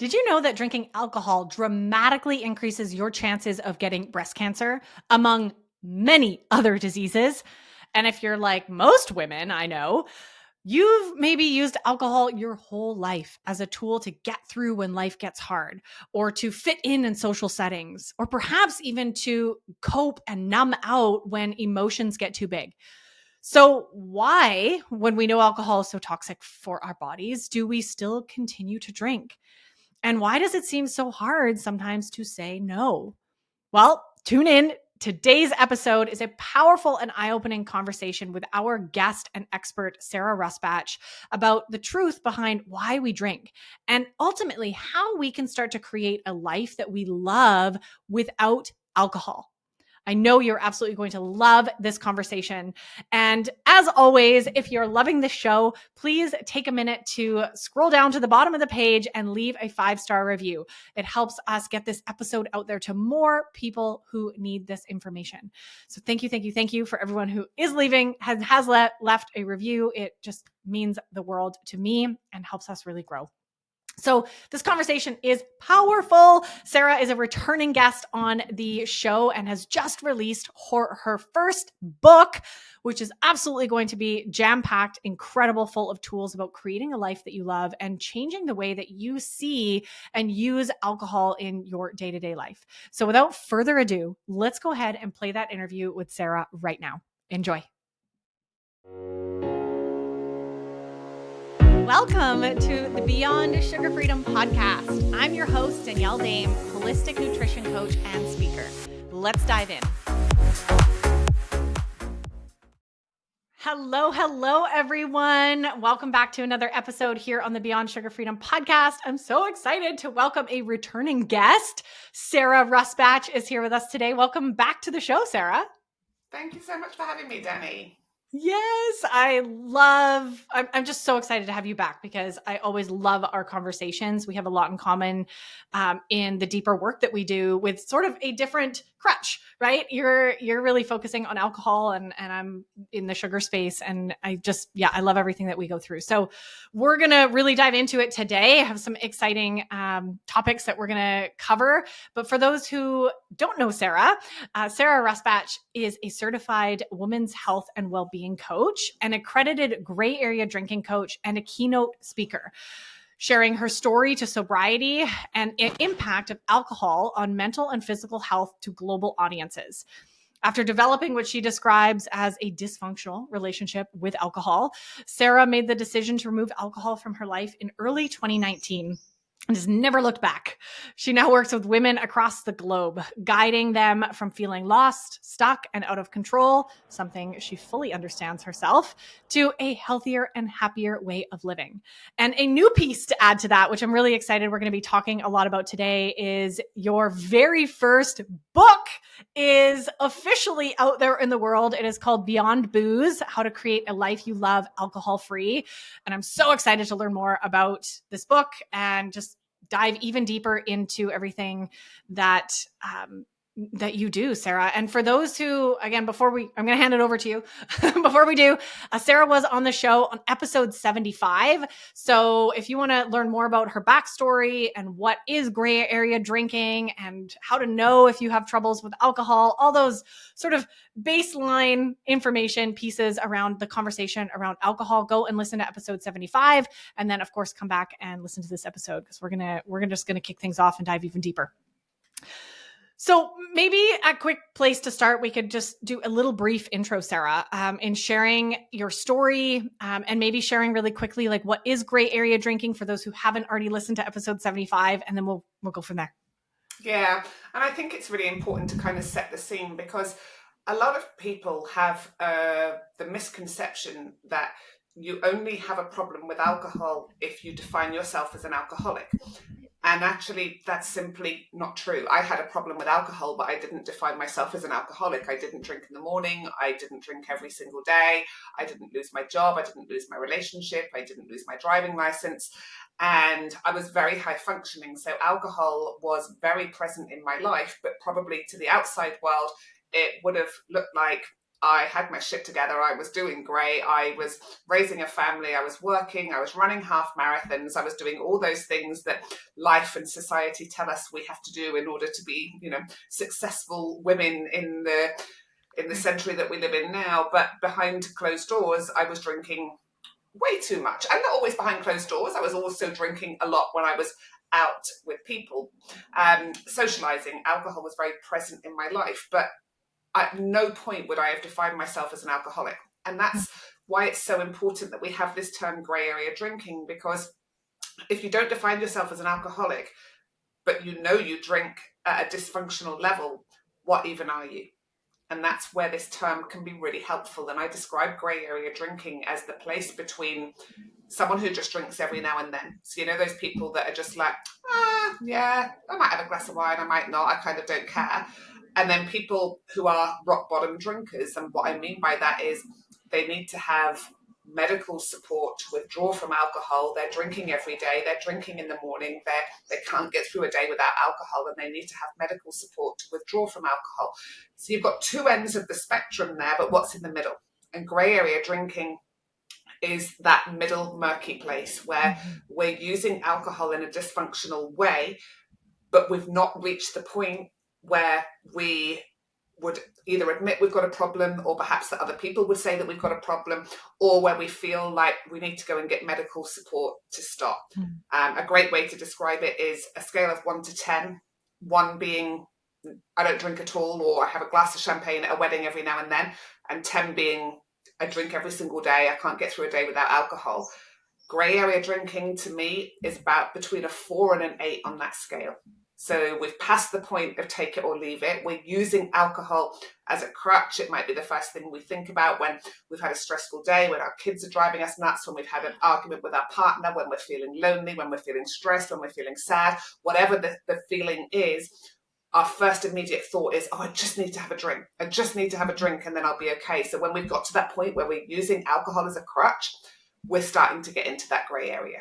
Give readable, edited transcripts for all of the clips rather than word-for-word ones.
Did you know that drinking alcohol dramatically increases your chances of getting breast cancer, among many other diseases? And if you're like most women I know, you've maybe used alcohol your whole life as a tool to get through when life gets hard, or to fit in social settings, or perhaps even to cope and numb out when emotions get too big. So, why, when we know alcohol is so toxic for our bodies, do we still continue to drink? And why does it seem so hard sometimes to say no? Well, tune in. Today's episode is a powerful and eye-opening conversation with our guest and expert, Sarah Rusbatch, about the truth behind why we drink and ultimately how we can start to create a life that we love without alcohol. I know you're absolutely going to love this conversation. And as always, if you're loving this show, please take a minute to scroll down to the bottom of the page and leave a 5-star review. It helps us get this episode out there to more people who need this information. So thank you for everyone who is leaving, has left a review. It just means the world to me and helps us really grow. So this conversation is powerful. Sarah is a returning guest on the show and has just released her first book, which is absolutely going to be jam-packed, incredible, full of tools about creating a life that you love and changing the way that you see and use alcohol in your day-to-day life. So without further ado, let's go ahead and play that interview with Sarah right now. Enjoy. Welcome to the Beyond Sugar Freedom podcast. I'm your host, Danielle Dame, holistic nutrition coach and speaker. Let's dive in. Hello, everyone. Welcome back to another episode here on the Beyond Sugar Freedom podcast. I'm so excited to welcome a returning guest. Sarah Rusbatch is here with us today. Welcome back to the show, Sarah. Thank you so much for having me, Danny. Yes, I'm just so excited to have you back because I always love our conversations. We have a lot in common in the deeper work that we do with sort of a different crutch, right? You're really focusing on alcohol and I'm in the sugar space. And I love everything that we go through. So we're going to really dive into it today. I have some exciting topics that we're going to cover. But for those who don't know Sarah, Sarah Rusbatch is a certified women's health and well-being coach, an accredited gray area drinking coach, and a keynote speaker, sharing her story to sobriety and the impact of alcohol on mental and physical health to global audiences. After developing what she describes as a dysfunctional relationship with alcohol, Sarah made the decision to remove alcohol from her life in early 2019. And has never looked back. She now works with women across the globe, guiding them from feeling lost, stuck, and out of control, something she fully understands herself, to a healthier and happier way of living. And a new piece to add to that, which I'm really excited we're going to be talking a lot about today, is your very first book is officially out there in the world. It is called Beyond Booze: How to Create a Life You Love Alcohol-Free. And I'm so excited to learn more about this book and just dive even deeper into everything that you do, Sarah. And for those who, again, I'm going to hand it over to you. Before we do, Sarah was on the show on episode 75. So if you want to learn more about her backstory and what is gray area drinking and how to know if you have troubles with alcohol, all those sort of baseline information pieces around the conversation around alcohol, go and listen to episode 75. And then of course, come back and listen to this episode because we're just going to kick things off and dive even deeper. So maybe a quick place to start, we could just do a little brief intro, Sarah, in sharing your story and maybe sharing really quickly, like what is gray area drinking for those who haven't already listened to episode 75, and then we'll go from there. Yeah, and I think it's really important to kind of set the scene because a lot of people have the misconception that you only have a problem with alcohol if you define yourself as an alcoholic. And actually, that's simply not true. I had a problem with alcohol, but I didn't define myself as an alcoholic. I didn't drink in the morning. I didn't drink every single day. I didn't lose my job. I didn't lose my relationship. I didn't lose my driving license. And I was very high functioning. So alcohol was very present in my life, but probably to the outside world, it would have looked like I had my shit together. I was doing great. I was raising a family. I was working. I was running half marathons. I was doing all those things that life and society tell us we have to do in order to be, successful women in the century that we live in now. But behind closed doors, I was drinking way too much. And not always behind closed doors. I was also drinking a lot when I was out with people. Socializing, alcohol was very present in my life, but at no point would I have defined myself as an alcoholic. And that's why it's so important that we have this term grey area drinking, because if you don't define yourself as an alcoholic, but you drink at a dysfunctional level, what even are you? And that's where this term can be really helpful. And I describe grey area drinking as the place between someone who just drinks every now and then. So, those people that are just like, yeah, I might have a glass of wine, I might not, I kind of don't care. And then people who are rock bottom drinkers. And what I mean by that is they need to have medical support to withdraw from alcohol. They're drinking every day. They're drinking in the morning. They can't get through a day without alcohol, and they need to have medical support to withdraw from alcohol. So you've got two ends of the spectrum there, but what's in the middle? And grey area drinking is that middle murky place where we're using alcohol in a dysfunctional way, but we've not reached the point where we would either admit we've got a problem, or perhaps that other people would say that we've got a problem, or where we feel like we need to go and get medical support to stop. A great way to describe it is a scale of 1 to 10, 1 being I don't drink at all, or I have a glass of champagne at a wedding every now and then, and 10 being I drink every single day, I can't get through a day without alcohol. Grey area drinking to me is about between a 4 and an 8 on that scale. So we've passed the point of take it or leave it. We're using alcohol as a crutch. It might be the first thing we think about when we've had a stressful day, when our kids are driving us nuts, when we've had an argument with our partner, when we're feeling lonely, when we're feeling stressed, when we're feeling sad, whatever the feeling is. Our first immediate thought is, I just need to have a drink. I just need to have a drink and then I'll be okay. So when we've got to that point where we're using alcohol as a crutch, we're starting to get into that grey area.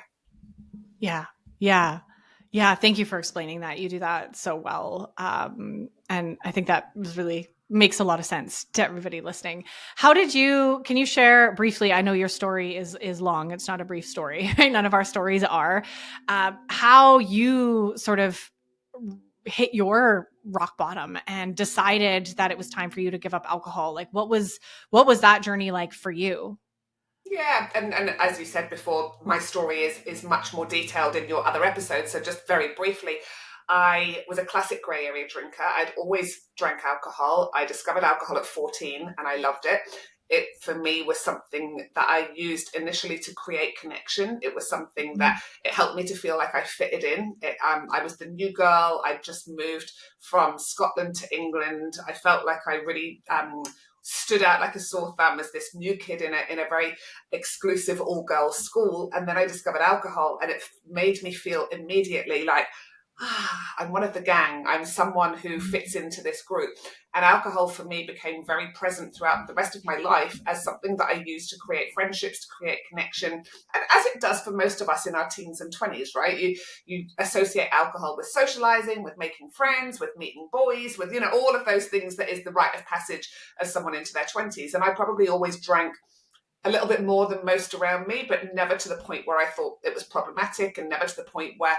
Yeah. Yeah. Thank you for explaining that. You do that so well. And I think that really makes a lot of sense to everybody listening. Can you share briefly, I know your story is long. It's not a brief story. None of our stories are, how you sort of hit your rock bottom and decided that it was time for you to give up alcohol. Like what was that journey like for you? Yeah, and as you said before, my story is much more detailed in your other episodes. So just very briefly, I was a classic grey area drinker. I'd always drank alcohol. I discovered alcohol at 14 and I loved it. It, for me, was something that I used initially to create connection. It was something that it helped me to feel like I fitted in. I was the new girl. I'd just moved from Scotland to England. I felt like I really stood out like a sore thumb as this new kid in a very exclusive all-girls school. And then I discovered alcohol, and it made me feel immediately like, I'm one of the gang. I'm someone who fits into this group. And alcohol for me became very present throughout the rest of my life as something that I used to create friendships, to create connection. And as it does for most of us in our teens and 20s, right? You associate alcohol with socializing, with making friends, with meeting boys, with, all of those things that is the rite of passage as someone into their 20s. And I probably always drank a little bit more than most around me, but never to the point where I thought it was problematic, and never to the point where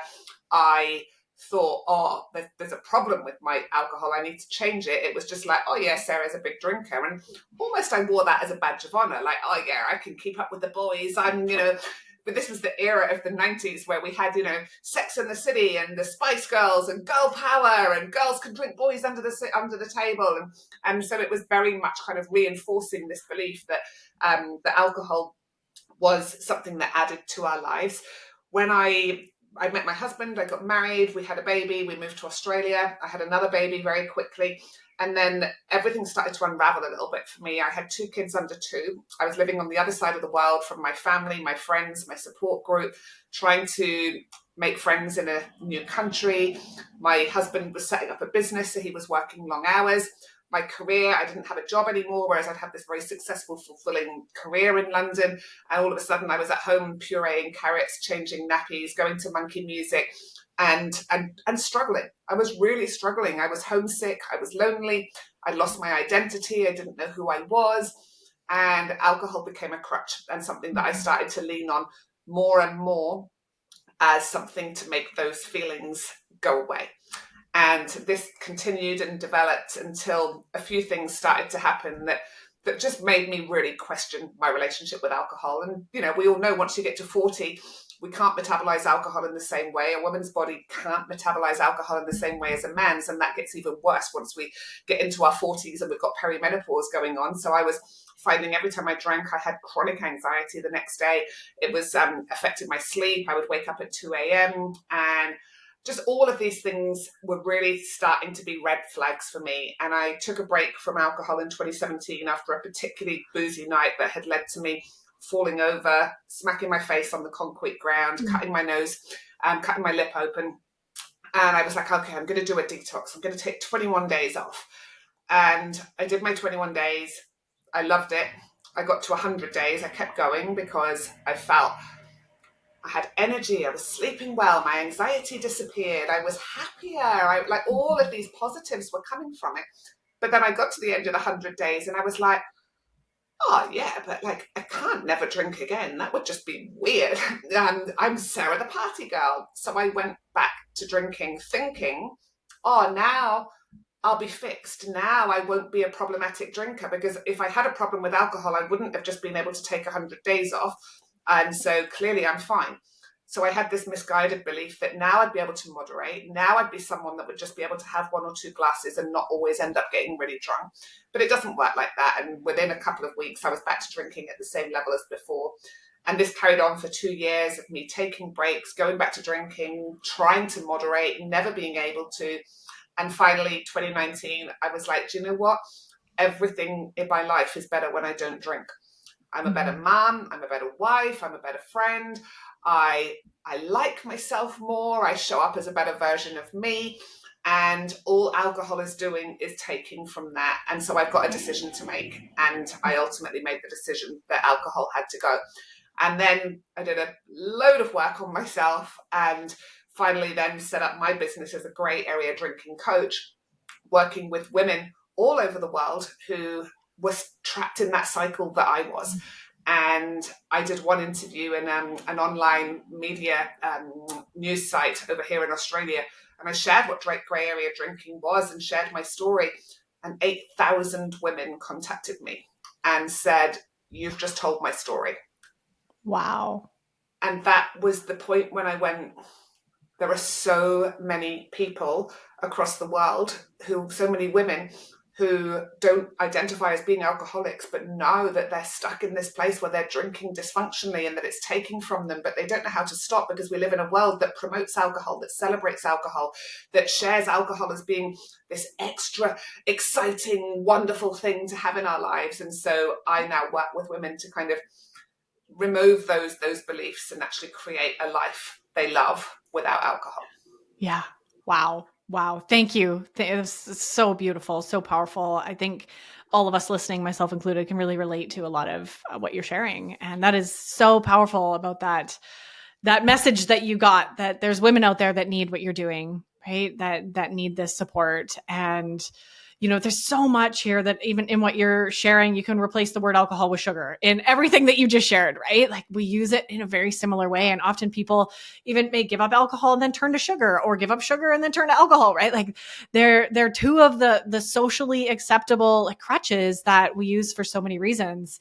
I thought, there's a problem with my alcohol, I need to change it. It was just like, oh yeah, Sarah's a big drinker. And almost I wore that as a badge of honor. Like, oh yeah, I can keep up with the boys. But this was the era of the 90s where we had, Sex and the City and the Spice Girls and girl power, and girls can drink boys under the table. And so it was very much kind of reinforcing this belief that that alcohol was something that added to our lives. When I met my husband, I got married, we had a baby, we moved to Australia, I had another baby very quickly, and then everything started to unravel a little bit for me. I had 2 kids under 2. I was living on the other side of the world from my family, my friends, my support group, trying to make friends in a new country. My husband was setting up a business, so he was working long hours. my career. I didn't have a job anymore, whereas I'd had this very successful, fulfilling career in London. And all of a sudden I was at home pureeing carrots, changing nappies, going to monkey music, and struggling. I was really struggling. I was homesick. I was lonely. I lost my identity. I didn't know who I was. And alcohol became a crutch and something that I started to lean on more and more as something to make those feelings go away. And this continued and developed until a few things started to happen that just made me really question my relationship with alcohol. And, you know, we all know once you get to 40, we can't metabolize alcohol in the same way. A woman's body can't metabolize alcohol in the same way as a man's. And that gets even worse once we get into our 40s and we've got perimenopause going on. So I was finding every time I drank, I had chronic anxiety the next day. It was affecting my sleep. I would wake up at 2 a.m. and just all of these things were really starting to be red flags for me. And I took a break from alcohol in 2017 after a particularly boozy night that had led to me falling over, smacking my face on the concrete ground, cutting my nose, cutting my lip open. And I was like, okay, I'm going to do a detox. I'm going to take 21 days off. And I did my 21 days. I loved it. I got to 100 days. I kept going because I felt I had energy. I was sleeping well. My anxiety disappeared. I was happier. Like all of these positives were coming from it. But then I got to the end of the 100 days and I was like, oh yeah, but like I can't never drink again. That would just be weird. And I'm Sarah the party girl. So I went back to drinking thinking, oh, now I'll be fixed. Now I won't be a problematic drinker, because if I had a problem with alcohol, I wouldn't have just been able to take 100 days off. And so clearly I'm fine. So I had this misguided belief that now I'd be able to moderate. Now I'd be someone that would just be able to have 1 or 2 glasses and not always end up getting really drunk. But it doesn't work like that. And within a couple of weeks, I was back to drinking at the same level as before. And this carried on for 2 years of me taking breaks, going back to drinking, trying to moderate, never being able to. And finally, 2019, I was like, do you know what? Everything in my life is better when I don't drink. I'm a better mom, I'm a better wife, I'm a better friend. I like myself more. I show up as a better version of me. And all alcohol is doing is taking from that. And so I've got a decision to make. And I ultimately made the decision that alcohol had to go. And then I did a load of work on myself and finally then set up my business as a grey area drinking coach, working with women all over the world who was trapped in that cycle that I was. And I did one interview in an online media news site over here in Australia. And I shared what grey area drinking was and shared my story. And 8,000 women contacted me and said, you've just told my story. Wow. And that was the point when I went, there are so many people across the world so many women who don't identify as being alcoholics, but know that they're stuck in this place where they're drinking dysfunctionally and that it's taking from them, but they don't know how to stop, because we live in a world that promotes alcohol, that celebrates alcohol, that shares alcohol as being this extra exciting, wonderful thing to have in our lives. And so I now work with women to kind of remove those beliefs and actually create a life they love without alcohol. Yeah. Wow. Wow. Thank you. It was so beautiful, so powerful. I think all of us listening, myself included, can really relate to a lot of what you're sharing. And that is so powerful about that message that you got, that there's women out there that need what you're doing, right? That need this support. And, you know, there's so much here that even in what you're sharing, you can replace the word alcohol with sugar in everything that you just shared, right? Like we use it in a very similar way. And often people even may give up alcohol and then turn to sugar, or give up sugar and then turn to alcohol, right? Like they're two of the socially acceptable like crutches that we use for so many reasons.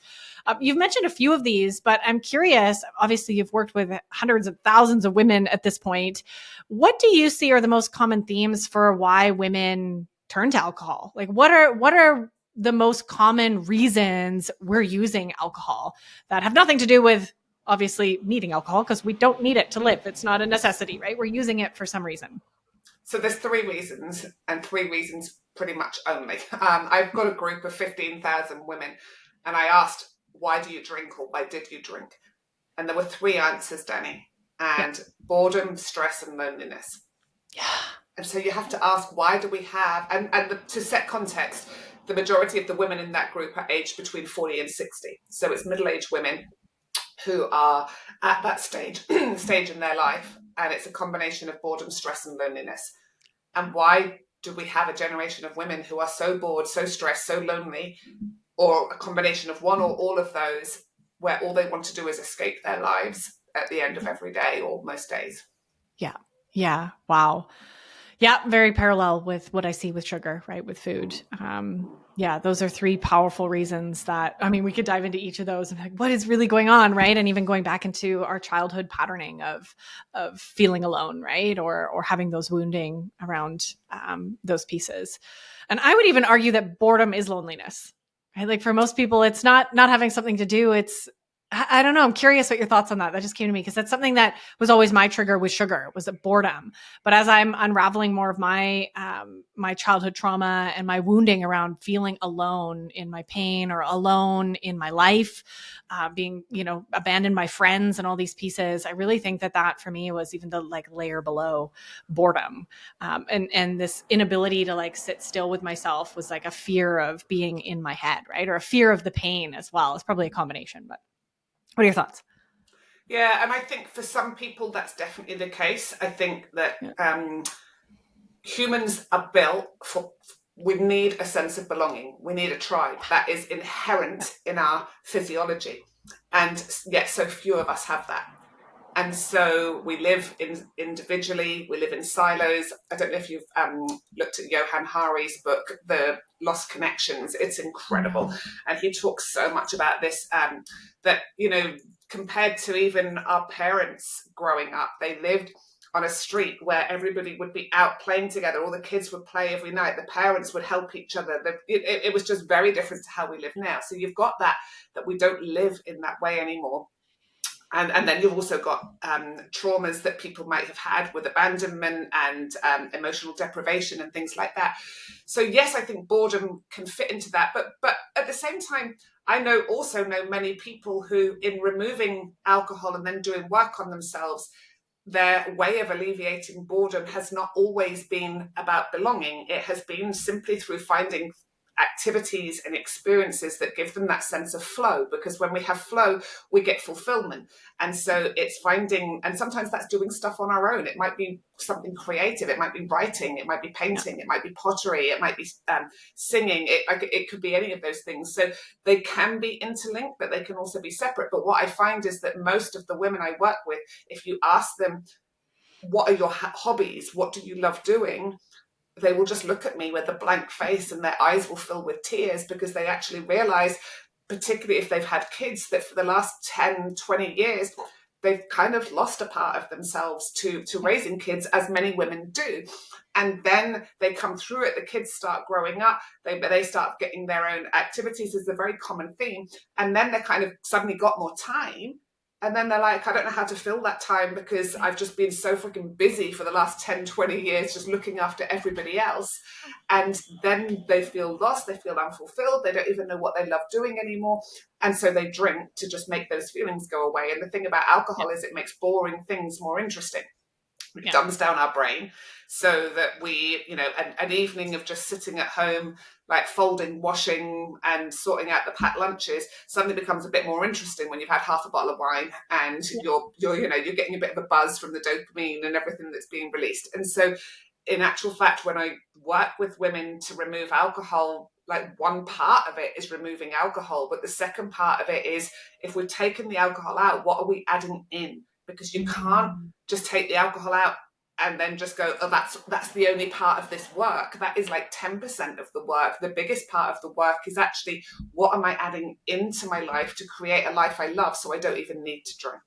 You've mentioned a few of these, but I'm curious, obviously you've worked with hundreds of thousands of women at this point. What do you see are the most common themes for why women turn to alcohol? Like what are the most common reasons we're using alcohol that have nothing to do with obviously needing alcohol, because we don't need it to live. It's not a necessity, right? We're using it for some reason. So there's 3 reasons, and 3 reasons pretty much only. I've got a group of 15,000 women, and I asked, why do you drink, or why did you drink? And there were 3 answers, Danny. And boredom, stress, and loneliness. Yeah. And so you have to ask, why do we have, and to set context, the majority of the women in that group are aged between 40 and 60. So it's middle-aged women who are at that stage in their life, and it's a combination of boredom, stress, and loneliness. And why do we have a generation of women who are so bored, so stressed, so lonely, or a combination of one or all of those, where all they want to do is escape their lives at the end of every day or most days? Yeah. Yeah. Wow. Yeah, very parallel with what I see with sugar, right? With food. Yeah, those are three powerful reasons that, I mean, we could dive into each of those and like, what is really going on, right? And even going back into our childhood patterning of feeling alone, right? Or having those wounding around those pieces. And I would even argue that boredom is loneliness, right? Like for most people, it's not having something to do. It's I don't know. I'm curious what your thoughts on that. That just came to me because that's something that was always my trigger with sugar was boredom. But as I'm unraveling more of my my childhood trauma and my wounding around feeling alone in my pain or alone in my life, being abandoned by friends and all these pieces, I really think that for me was even the like layer below boredom, and this inability to like sit still with myself was like a fear of being in my head, right, or a fear of the pain as well. It's probably a combination, but. What are your thoughts? Yeah, and I think for some people that's definitely the case. I think that humans are built for, we need a sense of belonging. We need a tribe. That is inherent in our physiology. And yet so few of us have that. And so we live individually, we live in silos. I don't know if you've looked at Johann Hari's book, The Lost Connections. It's incredible. And he talks so much about this, that, compared to even our parents growing up, they lived on a street where everybody would be out playing together. All the kids would play every night. The parents would help each other. It was just very different to how we live now. So you've got that we don't live in that way anymore. And then you've also got traumas that people might have had with abandonment and emotional deprivation and things like that. So yes, I think boredom can fit into that. But at the same time, I also know many people who, in removing alcohol and then doing work on themselves, their way of alleviating boredom has not always been about belonging. It has been simply through finding activities and experiences that give them that sense of flow, because when we have flow we get fulfillment. And so it's finding, and sometimes that's doing stuff on our own. It might be something creative, it might be writing, it might be painting, it might be pottery, it might be singing, it could be any of those things. So they can be interlinked, but they can also be separate. But what I find is that most of the women I work with, if you ask them, what are your hobbies, what do you love doing, they will just look at me with a blank face and their eyes will fill with tears, because they actually realize, particularly if they've had kids, that for the last 10, 20 years, they've kind of lost a part of themselves to raising kids, as many women do. And then they come through it, the kids start growing up, they start getting their own activities, is a very common theme. And then they kind of suddenly got more time. And then they're like, I don't know how to fill that time, because I've just been so freaking busy for the last 10, 20 years just looking after everybody else. And then they feel lost, they feel unfulfilled, they don't even know what they love doing anymore. And so they drink to just make those feelings go away. And the thing about alcohol is it makes boring things more interesting. It dumbs down our brain so that we, an evening of just sitting at home, like folding, washing, and sorting out the packed lunches suddenly becomes a bit more interesting when you've had half a bottle of wine and you're getting a bit of a buzz from the dopamine and everything that's being released. And so, in actual fact, when I work with women to remove alcohol, like one part of it is removing alcohol, but the second part of it is, if we've taken the alcohol out, what are we adding in? Because you can't just take the alcohol out and then just go, oh, that's the only part of this work. That is like 10% of the work. The biggest part of the work is actually, what am I adding into my life to create a life I love, so I don't even need to drink?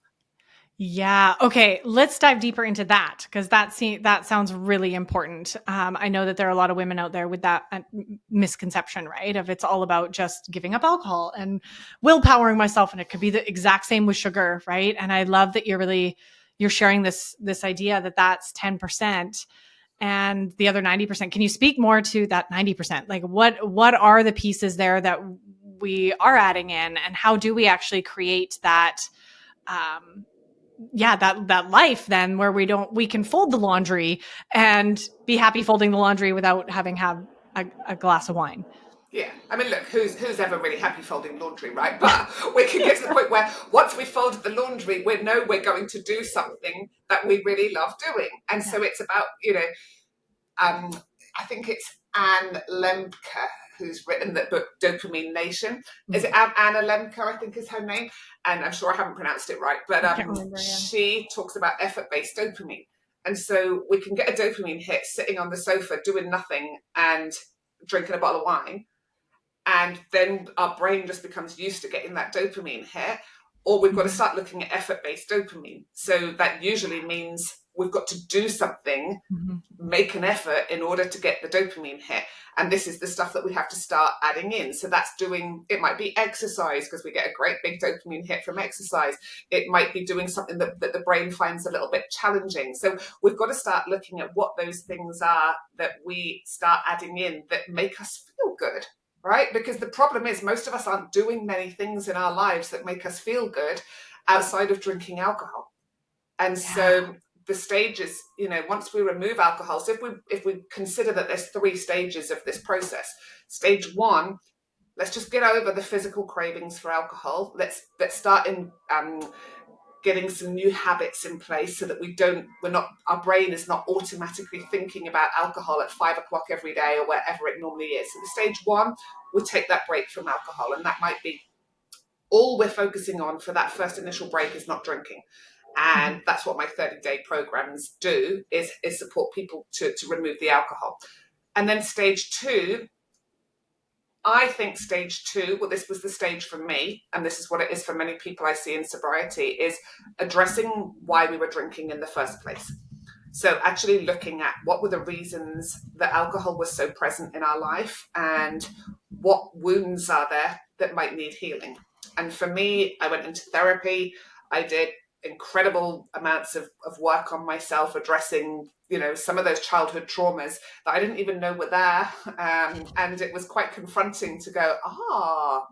Yeah. Okay. Let's dive deeper into that, because that sounds really important. I know that there are a lot of women out there with that misconception, right? Of it's all about just giving up alcohol and willpowering myself. And it could be the exact same with sugar, right? And I love that you're sharing this idea that that's 10% and the other 90%. Can you speak more to that 90%? Like what are the pieces there that we are adding in, and how do we actually create that, that life then where we can fold the laundry and be happy folding the laundry without having a glass of wine? Yeah, I mean, look, who's ever really happy folding laundry, right? But we can get to the point where once we folded the laundry, we know we're going to do something that we really love doing, and Yeah. so it's about, I think it's Anne Lemke who's written that book Dopamine Nation. Is it Anna Lemke? I think is her name, and I'm sure I haven't pronounced it right, but I can't remember. Yeah. she talks about effort-based dopamine, and so we can get a dopamine hit sitting on the sofa doing nothing and drinking a bottle of wine, and then our brain just becomes used to getting that dopamine hit. Or we've got to start looking at effort-based dopamine. So that usually means we've got to do something, make an effort in order to get the dopamine hit. And this is the stuff that we have to start adding in. So that's doing, it might be exercise because we get a great big dopamine hit from exercise. It might be doing something that the brain finds a little bit challenging. So we've got to start looking at what those things are that we start adding in that make us feel good. Right? Because the problem is most of us aren't doing many things in our lives that make us feel good outside of drinking alcohol. And so the stages, once we remove alcohol, so if we consider that there's 3 stages of this process. Stage 1, let's just get over the physical cravings for alcohol. Let's start in getting some new habits in place so that our brain is not automatically thinking about alcohol at 5 o'clock every day or wherever it normally is. So the stage 1, we'll take that break from alcohol, and that might be all we're focusing on for that first initial break is not drinking. And that's what my 30-day programs do, is support people to remove the alcohol. And then stage 2, I think stage 2, well, this was the stage for me, and this is what it is for many people I see in sobriety, is addressing why we were drinking in the first place. So actually looking at what were the reasons that alcohol was so present in our life and what wounds are there that might need healing. And for me, I went into therapy. I did incredible amounts of work on myself, addressing some of those childhood traumas that I didn't even know were there, and it was quite confronting to go,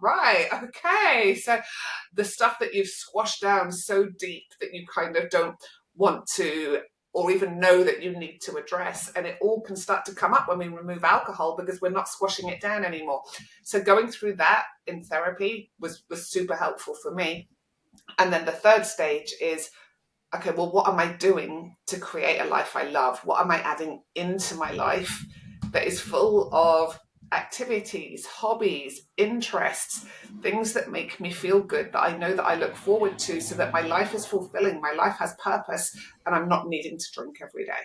right, okay, so the stuff that you've squashed down so deep that you kind of don't want to or even know that you need to address, and it all can start to come up when we remove alcohol because we're not squashing it down anymore. So going through that in therapy was super helpful for me. And then the third stage is, okay, well, what am I doing to create a life I love? What am I adding into my life that is full of activities, hobbies, interests, things that make me feel good, that I know that I look forward to, so that my life is fulfilling, my life has purpose, and I'm not needing to drink every day.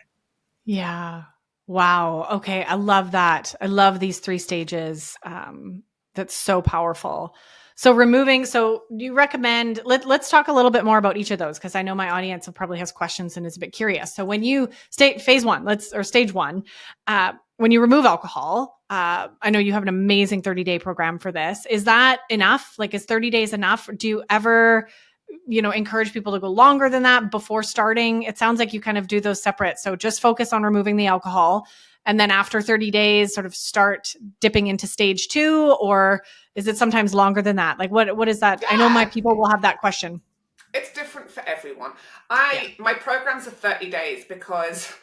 Yeah. Wow. Okay. I love that. I love these 3 stages. That's so powerful. So you recommend, let's talk a little bit more about each of those, because I know my audience probably has questions and is a bit curious. So when you phase 1, stage 1, when you remove alcohol, I know you have an amazing 30-day program for this. Is that enough? Like, is 30 days enough? Do you ever, encourage people to go longer than that before starting? It sounds like you kind of do those separate. So just focus on removing the alcohol, and then after 30 days, sort of start dipping into stage 2, or is it sometimes longer than that? Like, what is that? Yeah. I know my people will have that question. It's different for everyone. My programs are 30 days because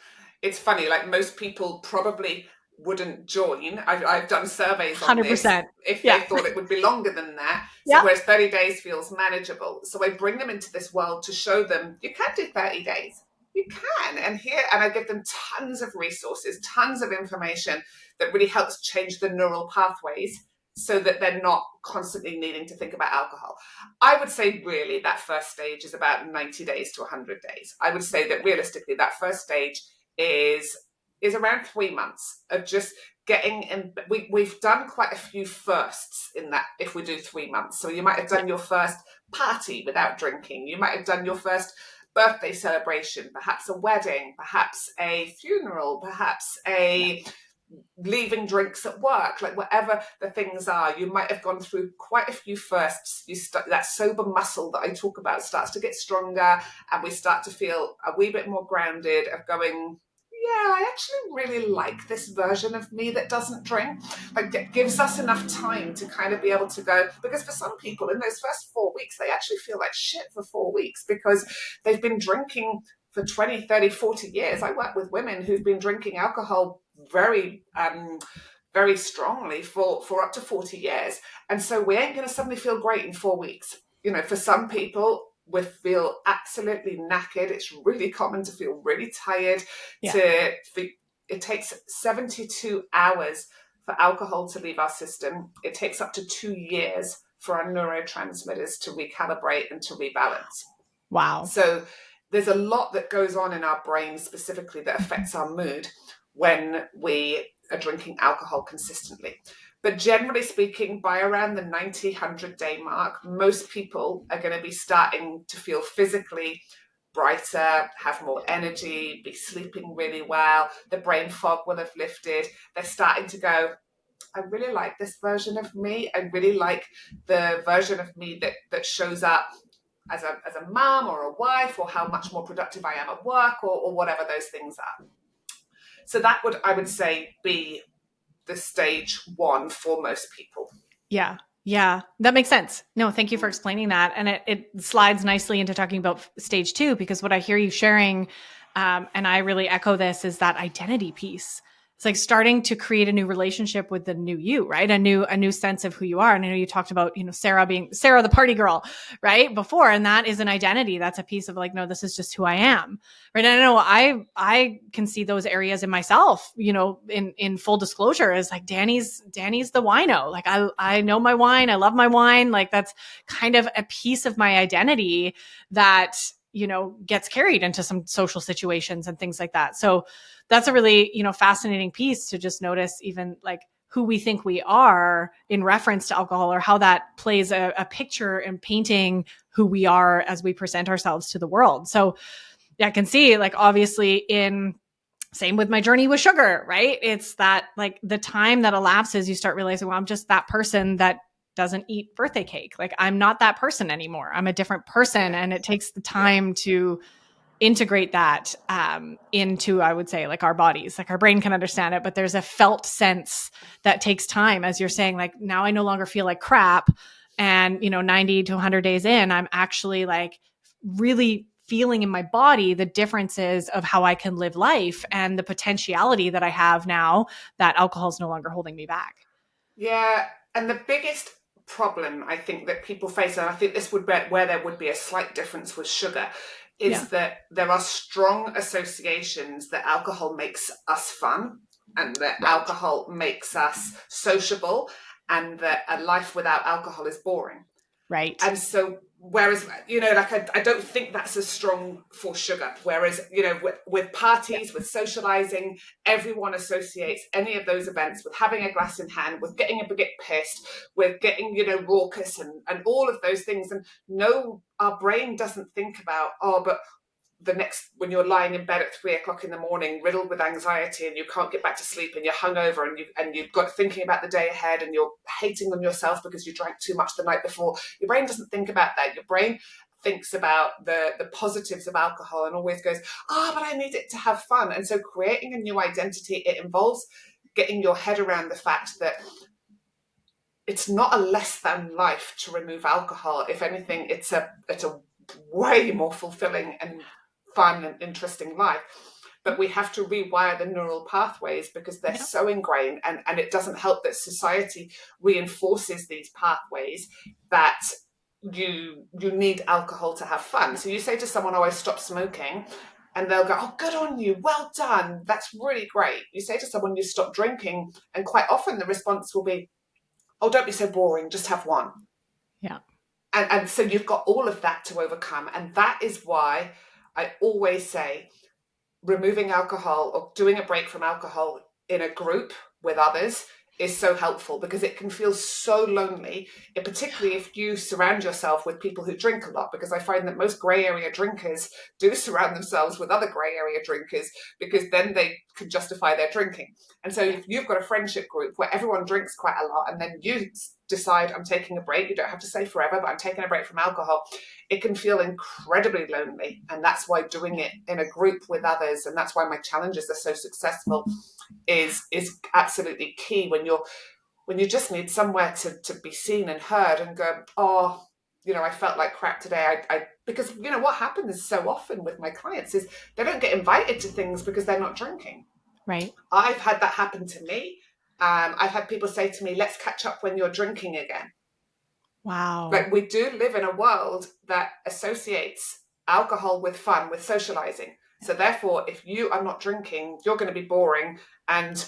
it's funny, like most people probably wouldn't join. I've done surveys on 100%. This if they thought it would be longer than that. So whereas 30 days feels manageable. So I bring them into this world to show them you can do 30 days. You can. And I give them tons of resources, tons of information that really helps change the neural pathways so that they're not constantly needing to think about alcohol. I would say really that first stage is about 90 days to 100 days. I would say that realistically that first stage is around 3 months of just getting in. We've done quite a few firsts in that if we do 3 months. So you might have done your first party without drinking. You might have done your first birthday celebration, perhaps a wedding, perhaps a funeral, perhaps a leaving drinks at work, like whatever the things are. You might have gone through quite a few firsts. That sober muscle that I talk about starts to get stronger, and we start to feel a wee bit more grounded of going, I actually really like this version of me that doesn't drink. Like, it gives us enough time to kind of be able to go, because for some people in those first 4 weeks, they actually feel like shit for 4 weeks because they've been drinking for 20, 30, 40 years. I work with women who've been drinking alcohol very very strongly for up to 40 years. And so we ain't going to suddenly feel great in 4 weeks. For some people, we feel absolutely knackered. It's really common to feel really tired. Yeah. It takes 72 hours for alcohol to leave our system. It takes up to 2 years for our neurotransmitters to recalibrate and to rebalance. Wow. So there's a lot that goes on in our brain specifically that affects our mood when we are drinking alcohol consistently. But generally speaking, by around the 90, 100-day mark, most people are going to be starting to feel physically brighter, have more energy, be sleeping really well. The brain fog will have lifted. They're starting to go, I really like this version of me. I really like the version of me that shows up as a mom or a wife, or how much more productive I am at work, or whatever those things are. So that would, I would say, be the stage one for most people. Yeah. Yeah, that makes sense. No, thank you for explaining that. And it slides nicely into talking about stage two, because what I hear you sharing, and I really echo this, is that identity piece. It's like starting to create a new relationship with the new you, right? A new sense of who you are. And I know you talked about, Sarah being Sarah, the party girl, right? Before. And that is an identity. That's a piece of like, no, this is just who I am. Right. And I know I can see those areas in myself, in full disclosure, is like Danny's the wino. Like I know my wine. I love my wine. Like that's kind of a piece of my identity that, gets carried into some social situations and things like that. So that's a really, fascinating piece to just notice, even like who we think we are in reference to alcohol, or how that plays a picture in painting who we are as we present ourselves to the world. So I can see, like, obviously same with my journey with sugar, right? It's that like the time that elapses, you start realizing, well, I'm just that person that doesn't eat birthday cake. Like I'm not that person anymore. I'm a different person. And it takes the time to integrate that into, I would say, like our bodies. Like our brain can understand it, but there's a felt sense that takes time. As you're saying, like now I no longer feel like crap. And, 90 to 100 days in, I'm actually like really feeling in my body the differences of how I can live life and the potentiality that I have now that alcohol is no longer holding me back. Yeah. And the biggest problem I think that people face, and I think this would be where there would be a slight difference with sugar, is that there are strong associations that alcohol makes us fun, and that alcohol makes us sociable, and that a life without alcohol is boring. Right. And so, whereas, I don't think that's as strong for sugar. Whereas, with parties, with socializing, everyone associates any of those events with having a glass in hand, with getting a bit pissed, with getting, raucous and all of those things. And no, our brain doesn't think about, but when you're lying in bed at 3 o'clock in the morning, riddled with anxiety, and you can't get back to sleep, and you're hungover, and you've got thinking about the day ahead, and you're hating on yourself because you drank too much the night before. Your brain doesn't think about that. Your brain thinks about the positives of alcohol and always goes, but I need it to have fun. And so creating a new identity, it involves getting your head around the fact that it's not a less than life to remove alcohol. If anything, it's a way more fulfilling and fun and interesting life. But we have to rewire the neural pathways because they're so ingrained, and it doesn't help that society reinforces these pathways that you need alcohol to have fun. So you say to someone, I stopped smoking, and they'll go, good on you, well done, that's really great. You say to someone, you stop drinking, and quite often the response will be, don't be so boring, just have one. Yeah. And so you've got all of that to overcome. And that is why I always say removing alcohol or doing a break from alcohol in a group with others is so helpful, because it can feel so lonely, particularly if you surround yourself with people who drink a lot, because I find that most grey area drinkers do surround themselves with other grey area drinkers, because then they can justify their drinking. And so if you've got a friendship group where everyone drinks quite a lot, and then you decide, I'm taking a break, you don't have to say forever, but I'm taking a break from alcohol, it can feel incredibly lonely. And that's why doing it in a group with others, and that's why my challenges are so successful, is absolutely key when you just need somewhere to be seen and heard and go, I felt like crap today. Because what happens so often with my clients is they don't get invited to things because they're not drinking. Right. I've had that happen to me. I've had people say to me, let's catch up when you're drinking again. Wow. Like, we do live in a world that associates alcohol with fun, with socializing. So therefore, if you are not drinking, you're going to be boring. And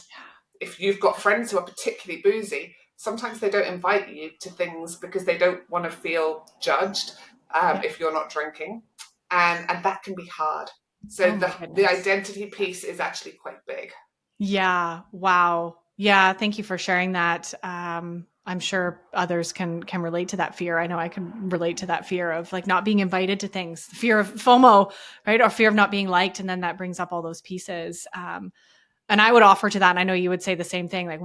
if you've got friends who are particularly boozy, sometimes they don't invite you to things because they don't want to feel judged Yeah. if you're not drinking. And that can be hard. So Oh my the goodness. identity piece is actually quite big. Yeah. Wow. Yeah. Thank you for sharing that. I'm sure others can relate to that fear. I know I can relate to that fear of like not being invited to things, fear of FOMO, right? Or fear of not being liked. And then that brings up all those pieces. And I would offer to that, and I know you would say the same thing, like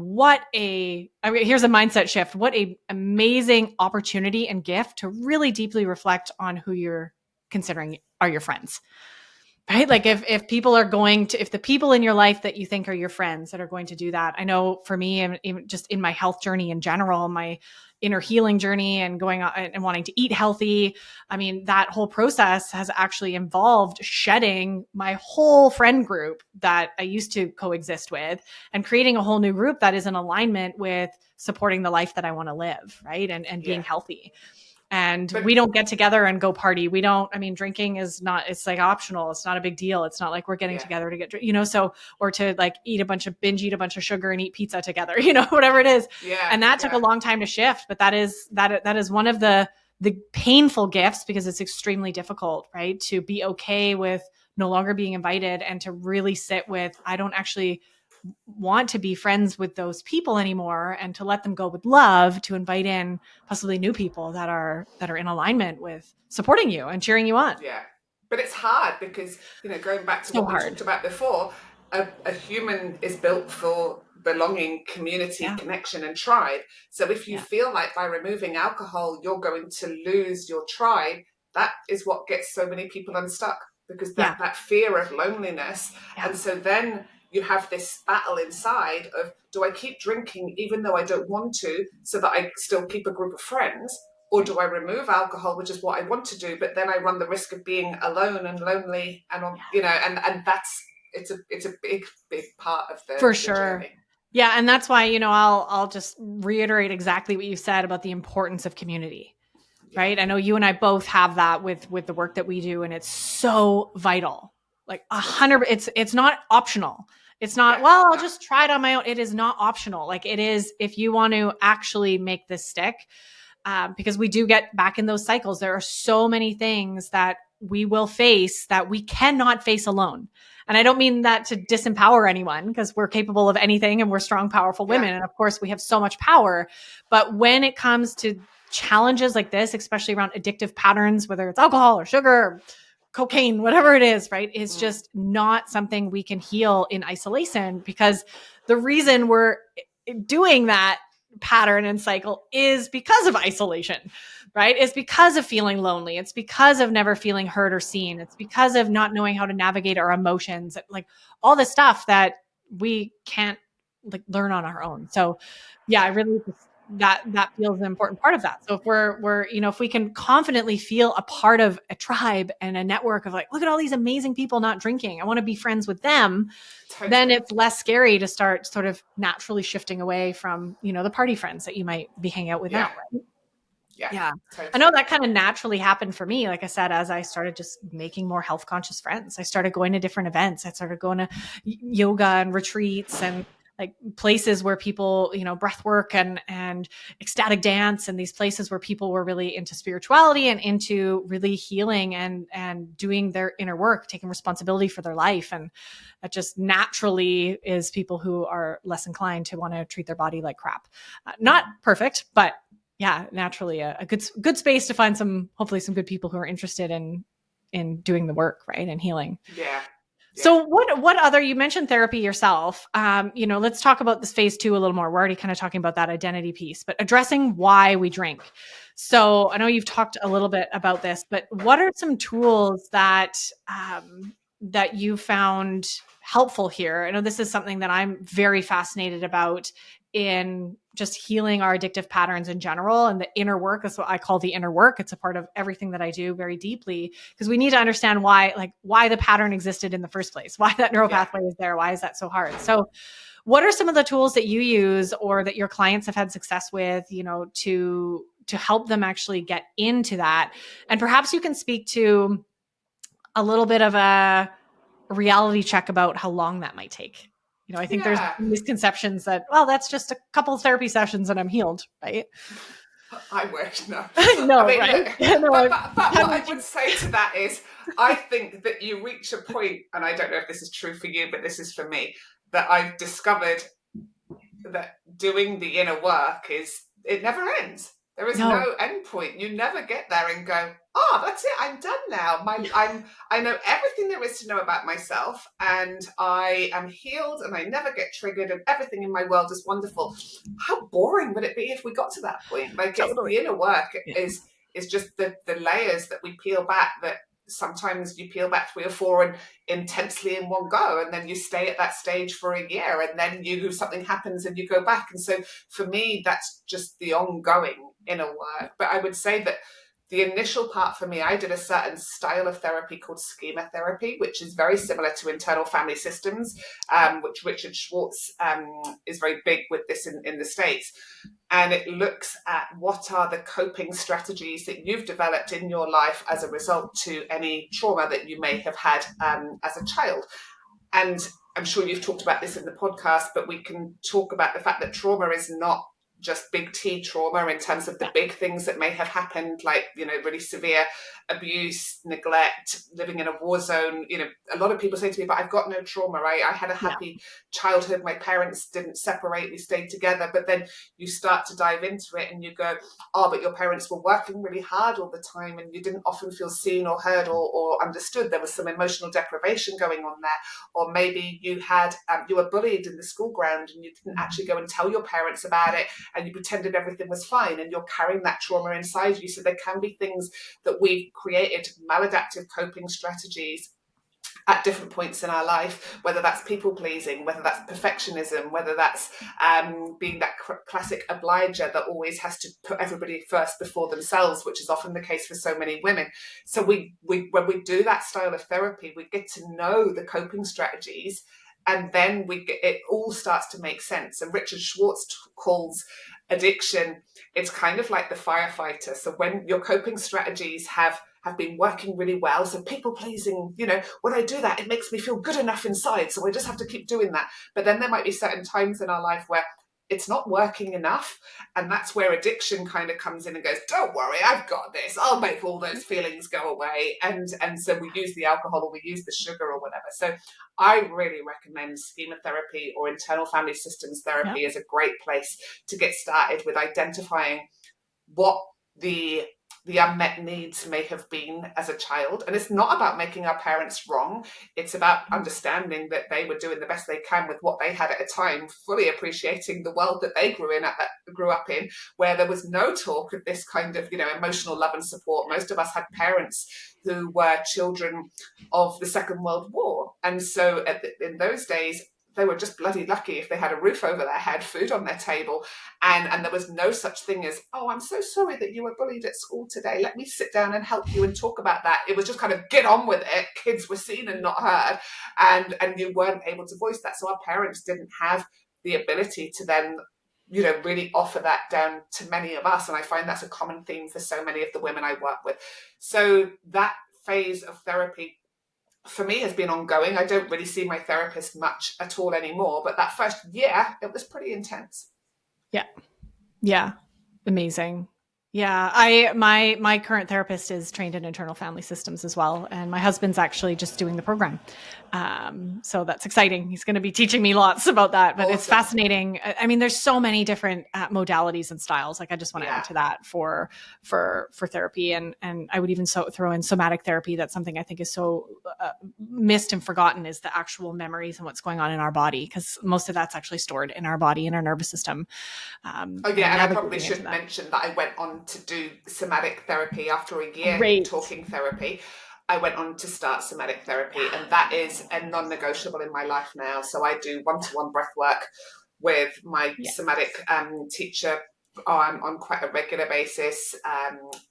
here's a mindset shift. What a amazing opportunity and gift to really deeply reflect on who you're considering are your friends. Right? Like if people are going to, if the people in your life that you think are your friends that are going to do that, I know for me, and even just in my health journey in general, my inner healing journey and going on and wanting to eat healthy. I mean, that whole process has actually involved shedding my whole friend group that I used to coexist with and creating a whole new group that is in alignment with supporting the life that I want to live. Right. And Yeah. being healthy. And But we don't get together and go party. We don't, I mean, drinking is not, it's like optional. It's not a big deal. It's not like we're getting yeah, together to get, so, or to like eat a bunch of sugar and eat pizza together, whatever it is. yeah, And that took a yeah, long time to shift, but that is one of the painful gifts because it's extremely difficult, right? To be okay with no longer being invited and to really sit with, I don't actually want to be friends with those people anymore and to let them go with love, to invite in possibly new people that are in alignment with supporting you and cheering you on. yeah. But it's hard because, going back to So what we hard. talked about before, a human is built for belonging, community, Yeah. connection, and tribe. So if you Yeah. feel like by removing alcohol, you're going to lose your tribe, that is what gets so many people unstuck, because Yeah. that fear of loneliness. Yeah. And so then you have this battle inside of, do I keep drinking even though I don't want to, so that I still keep a group of friends? Or Right. do I remove alcohol, which is what I want to do, but then I run the risk of being alone and lonely, and and that's it's a big part of For the sure. journey. Yeah. And that's why, I'll just reiterate exactly what you said about the importance of community. Yeah, Right. I know you and I both have that with the work that we do, and it's so vital. Like 100, it's not optional. It's not, yeah, well, I'll no, just try it on my own. It is not optional. Like it is, if you want to actually make this stick, because we do get back in those cycles. There are so many things that we will face that we cannot face alone. And I don't mean that to disempower anyone, because we're capable of anything and we're strong, powerful yeah, women. And of course, we have so much power. But when it comes to challenges like this, especially around addictive patterns, whether it's alcohol or sugar or cocaine, whatever it is, right? It's just not something we can heal in isolation, because the reason we're doing that pattern and cycle is because of isolation, right? It's because of feeling lonely. It's because of never feeling heard or seen. It's because of not knowing how to navigate our emotions, like all the stuff that we can't like learn on our own. So yeah, I really just, that feels an important part of that. So if we're if we can confidently feel a part of a tribe and a network of like, look at all these amazing people not drinking, I want to be friends with them, then totally. it's less scary to start sort of naturally shifting away from, the party friends that you might be hanging out with Yeah, now. Right? yeah, Yeah. I know totally. that kind of naturally happened for me. Like I said, as I started just making more health conscious friends, I started going to different events. I started going to yoga and retreats and like places where people, breath work and ecstatic dance, and these places where people were really into spirituality and into really healing and doing their inner work, taking responsibility for their life. And that just naturally is people who are less inclined to want to treat their body like crap. Not perfect, but yeah, naturally a good space to find hopefully some good people who are interested in doing the work, right, and healing. Yeah, yeah, So what other, you mentioned therapy yourself. Let's talk about this phase 2 a little more. We're already kind of talking about that identity piece, but addressing why we drink. So I know you've talked a little bit about this, but what are some tools that that you found helpful here? I know this is something that I'm very fascinated about in just healing our addictive patterns in general, and the inner work. That's what I call the inner work. It's a part of everything that I do very deeply, because we need to understand why the pattern existed in the first place, why that neural pathway is there. Why is that so hard? So what are some of the tools that you use or that your clients have had success with, to help them actually get into that? And perhaps you can speak to a little bit of a reality check about how long that might take. I think there's Yeah. misconceptions that, well, that's just a couple of therapy sessions and I'm healed, right? I wish, no. I No, mean, right? look, No, but what I would say to that is, I think that you reach a point, and I don't know if this is true for you, but this is for me, that I've discovered that doing the inner work it never ends. There is no end point. You never get there and go, oh, that's it, I'm done now. I know everything there is to know about myself, and I am healed, and I never get triggered, and everything in my world is wonderful. How boring would it be if we got to that point? Like, it's totally. the inner work is just the layers that we peel back, that sometimes you peel back 3 or 4 and intensely in one go, and then you stay at that stage for a year, and then something happens and you go back. And so for me, that's just the ongoing inner work. But I would say that the initial part for me, I did a certain style of therapy called schema therapy, which is very similar to internal family systems, which Richard Schwartz is very big with this in the States. And it looks at what are the coping strategies that you've developed in your life as a result to any trauma that you may have had as a child. And I'm sure you've talked about this in the podcast, but we can talk about the fact that trauma is not just big T trauma in terms of the big things that may have happened, like, really severe abuse, neglect, living in a war zone. A lot of people say to me, but I've got no trauma, right? I had a happy childhood. My parents didn't separate. We stayed together. But then you start to dive into it and you go, oh, but your parents were working really hard all the time and you didn't often feel seen or heard or understood. There was some emotional deprivation going on there. Or maybe you were bullied in the school ground and you didn't actually go and tell your parents about it, and you pretended everything was fine, and you're carrying that trauma inside you. So there can be things that we've created, maladaptive coping strategies at different points in our life, whether that's people pleasing, whether that's perfectionism, whether that's being that classic obliger that always has to put everybody first before themselves, which is often the case for so many women. So we when we do that style of therapy, we get to know the coping strategies, and then it all starts to make sense. And Richard Schwartz calls addiction, it's kind of like the firefighter. So when your coping strategies have been working really well, so people pleasing, when I do that, it makes me feel good enough inside, so I just have to keep doing that. But then there might be certain times in our life where it's not working enough, and that's where addiction kind of comes in and goes, don't worry, I've got this, I'll make all those feelings go away. And so we use the alcohol or we use the sugar or whatever. So I really recommend schema therapy or internal family systems therapy as a great place to get started with identifying what the unmet needs may have been as a child. And it's not about making our parents wrong. It's about understanding that they were doing the best they can with what they had at a time, fully appreciating the world that they grew up in, where there was no talk of this kind of, emotional love and support. Most of us had parents who were children of the Second World War. And so in those days, they were just bloody lucky if they had a roof over their head, food on their table, and there was no such thing as, oh, I'm so sorry that you were bullied at school today. Let me sit down and help you and talk about that. It was just kind of get on with it. Kids were seen and not heard, and you weren't able to voice that. So our parents didn't have the ability to then, really offer that down to many of us. And I find that's a common theme for so many of the women I work with. So that phase of therapy for me has been ongoing. I don't really see my therapist much at all anymore, but that first year, it was pretty intense. Yeah. Amazing. Yeah. My current therapist is trained in internal family systems as well. And my husband's actually just doing the program. So that's exciting. He's going to be teaching me lots about that, but It's fascinating. I mean, there's so many different modalities and styles. Like I just want to add to that for therapy. And I would even throw in somatic therapy. That's something I think is so missed and forgotten, is the actual memories and what's going on in our body. Because most of that's actually stored in our body, in our nervous system. And I probably should mention that I went on to do somatic therapy after a year in talking therapy. I went on to start somatic therapy, and that is a non-negotiable in my life now. So I do one-to-one breath work with my somatic teacher on quite a regular basis.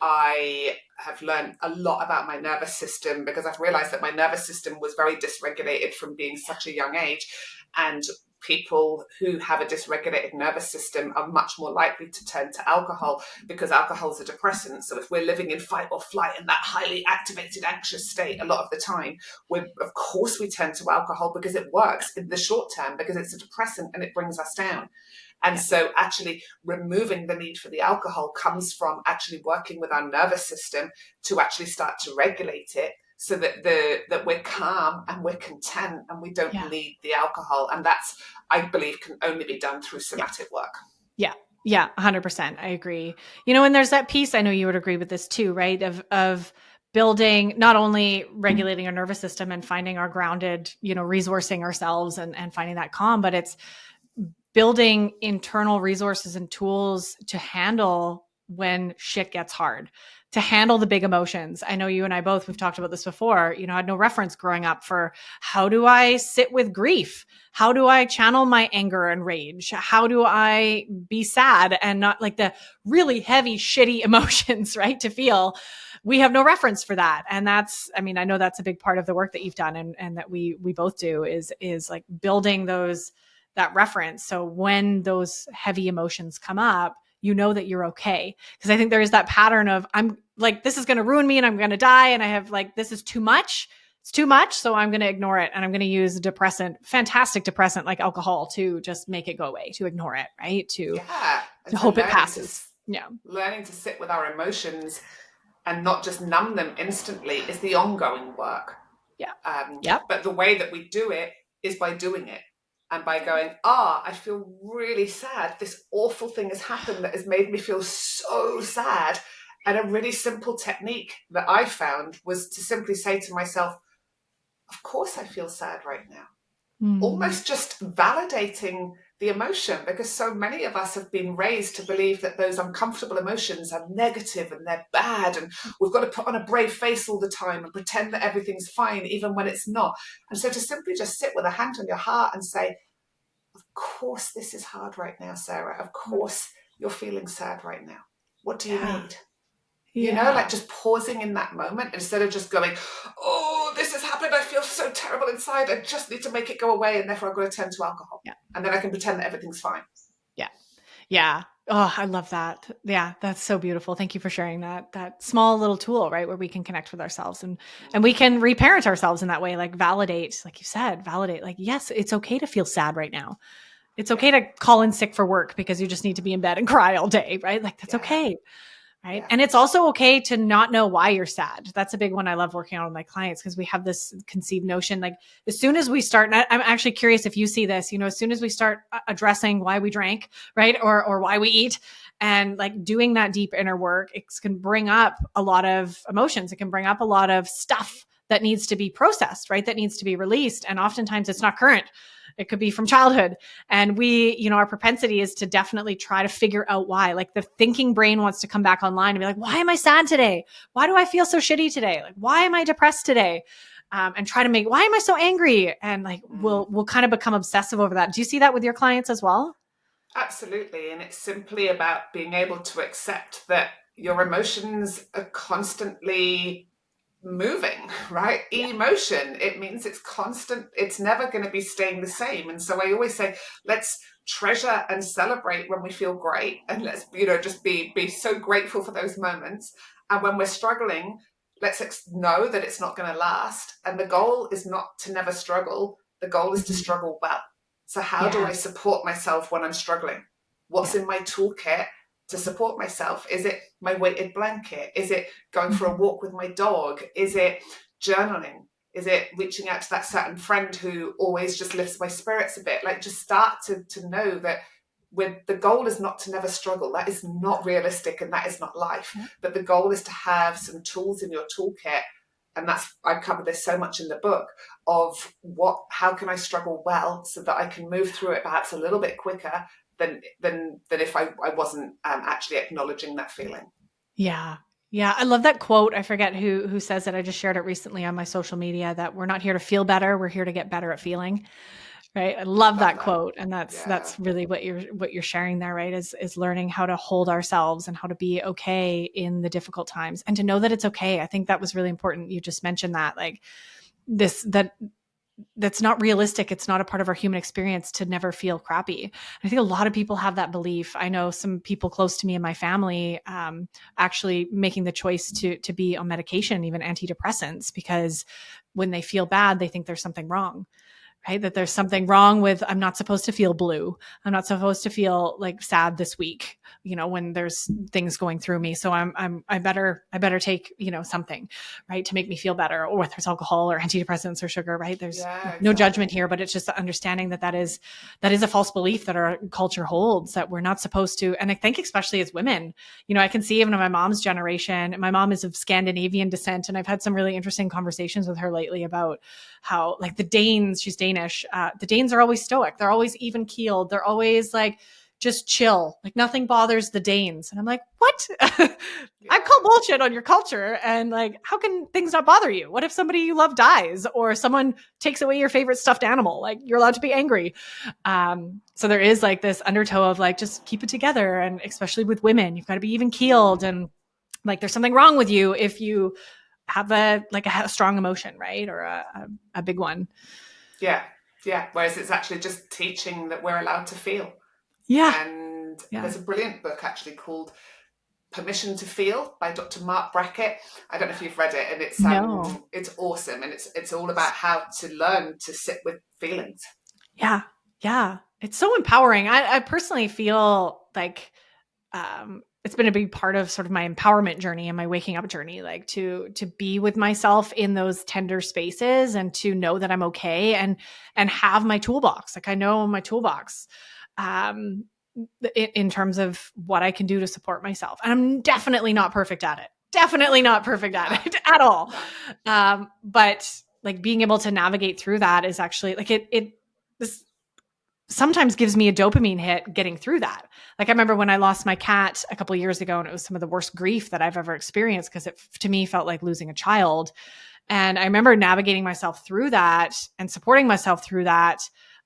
I have learned a lot about my nervous system because I've realized that my nervous system was very dysregulated from being such a young age. And people who have a dysregulated nervous system are much more likely to turn to alcohol because alcohol is a depressant. So if we're living in fight or flight in that highly activated, anxious state a lot of the time, of course we turn to alcohol because it works in the short term, because it's a depressant and it brings us down. And so actually removing the need for the alcohol comes from actually working with our nervous system to actually start to regulate it, so that we're calm and we're content and we don't need the alcohol. And that's, I believe, can only be done through somatic work. Yeah. Yeah. 100%. I agree. And there's that piece, I know you would agree with this too, right? Of building, not only regulating our nervous system and finding our grounded, resourcing ourselves and finding that calm, but it's building internal resources and tools to handle when shit gets hard, to handle the big emotions. I know you and I both, we've talked about this before, I had no reference growing up for how do I sit with grief? How do I channel my anger and rage? How do I be sad and not like the really heavy, shitty emotions, right? To feel. We have no reference for that. And that's, I know that's a big part of the work that you've done and that we both do is like building that reference. So when those heavy emotions come up, that you're okay. Because I think there is that pattern of, I'm like, this is going to ruin me and I'm going to die. And I have like, this is too much. It's too much. So I'm going to ignore it. And I'm going to use a fantastic depressant like alcohol to just make it go away, to ignore it, right? To hope it passes. Learning to sit with our emotions and not just numb them instantly is the ongoing work. But the way that we do it is by doing it. And by going, I feel really sad. This awful thing has happened that has made me feel so sad. And a really simple technique that I found was to simply say to myself, of course I feel sad right now. Almost just validating the emotion, because so many of us have been raised to believe that those uncomfortable emotions are negative and they're bad. And we've got to put on a brave face all the time and pretend that everything's fine, even when it's not. And so to simply just sit with a hand on your heart and say, of course this is hard right now, Sarah. Of course you're feeling sad right now. What do you need? Like just pausing in that moment instead of just going, oh, this has happened. I feel so terrible inside. I just need to make it go away. And therefore I've got to turn to alcohol. And then I can pretend that everything's fine. Yeah. Oh, I love that. Yeah. That's so beautiful. Thank you for sharing that small little tool, right? Where we can connect with ourselves and we can reparent ourselves in that way, like validate, like you said, like, yes, it's okay to feel sad right now. It's okay to call in sick for work because you just need to be in bed and cry all day, right? Like that's okay. Right. And it's also okay to not know why you're sad. That's a big one I love working on with my clients because we have this conceived notion, like as soon as we start, and I'm actually curious if you see this, as soon as we start addressing why we drank, right. Or why we eat and like doing that deep inner work, it can bring up a lot of emotions. It can bring up a lot of stuff that needs to be processed, right. That needs to be released. And oftentimes it's not current. It could be from childhood. And we, our propensity is to definitely try to figure out why. Like the thinking brain wants to come back online and be like, why am I sad today? Why do I feel so shitty today? Like, why am I depressed today? And try to why am I so angry? And like, we'll kind of become obsessive over that. Do you see that with your clients as well? Absolutely. And it's simply about being able to accept that your emotions are constantly moving, right? Emotion, it means it's constant. It's never going to be staying the same. And so I always say, let's treasure and celebrate when we feel great. And let's, just be so grateful for those moments. And when we're struggling, let's know that it's not going to last. And the goal is not to never struggle. The goal is to struggle well. So how do I support myself when I'm struggling? What's in my toolkit to support myself? Is it my weighted blanket? Is it going for a walk with my dog? Is it journaling? Is it reaching out to that certain friend who always just lifts my spirits a bit? Like just start to know that the goal is not to never struggle. That is not realistic and that is not life. But the goal is to have some tools in your toolkit. And I cover this so much in the book of how can I struggle well so that I can move through it perhaps a little bit quicker than if I wasn't actually acknowledging that feeling. Yeah. Yeah, I love that quote. I forget who says it. I just shared it recently on my social media that we're not here to feel better, we're here to get better at feeling. Right? I love Love that that. quote, and Yeah. that's really what you're sharing there, right? Is learning how to hold ourselves and how to be okay in the difficult times and to know that it's okay. I think that was really important. You just mentioned that, like, this that's not realistic. It's not a part of our human experience to never feel crappy. I think a lot of people have that belief. I know some people close to me in my family actually making the choice to be on medication, even antidepressants, because when they feel bad, they think there's something wrong, right? That there's something wrong with, I'm not supposed to feel blue. I'm not supposed to feel like sad this week, when there's things going through me. So I better take, something, right, to make me feel better, or whether it's alcohol or antidepressants or sugar, right? There's Yeah, no judgment exactly. here, but it's just understanding that is a false belief that our culture holds, that we're not supposed to. And I think especially as women, I can see even in my mom's generation, my mom is of Scandinavian descent. And I've had some really interesting conversations with her lately about how, like, the Danes, she's Danish, the Danes are always stoic. They're always even keeled. They're always like just chill. Like nothing bothers the Danes. And I'm like, what? I call Yeah. bullshit on your culture. And like, how can things not bother you? What if somebody you love dies or someone takes away your favorite stuffed animal? Like, you're allowed to be angry. So there is like this undertow of like, just keep it together. And especially with women, you've got to be even keeled. Mm. And like, there's something wrong with you if you have a strong emotion, right? Or a big one. Yeah. Yeah. Whereas it's actually just teaching that we're allowed to feel. Yeah. And Yeah. there's a brilliant book actually called Permission to Feel by Dr. Mark Brackett. I don't know if you've read it, and No. it's awesome, and it's all about how to learn to sit with feelings. Yeah. Yeah. It's so empowering. I personally feel like it's been a big part of sort of my empowerment journey and my waking up journey, like to be with myself in those tender spaces and to know that I'm okay, and have my toolbox. Like, I know my toolbox um in terms of what I can do to support myself. And I'm definitely not perfect at it. Definitely not perfect No, at it at all. no. But like being able to navigate through that is actually like this sometimes gives me a dopamine hit getting through that. Like, I remember when I lost my cat a couple of years ago, and it was some of the worst grief that I've ever experienced, because it to me felt like losing a child. And I remember navigating myself through that and supporting myself through that.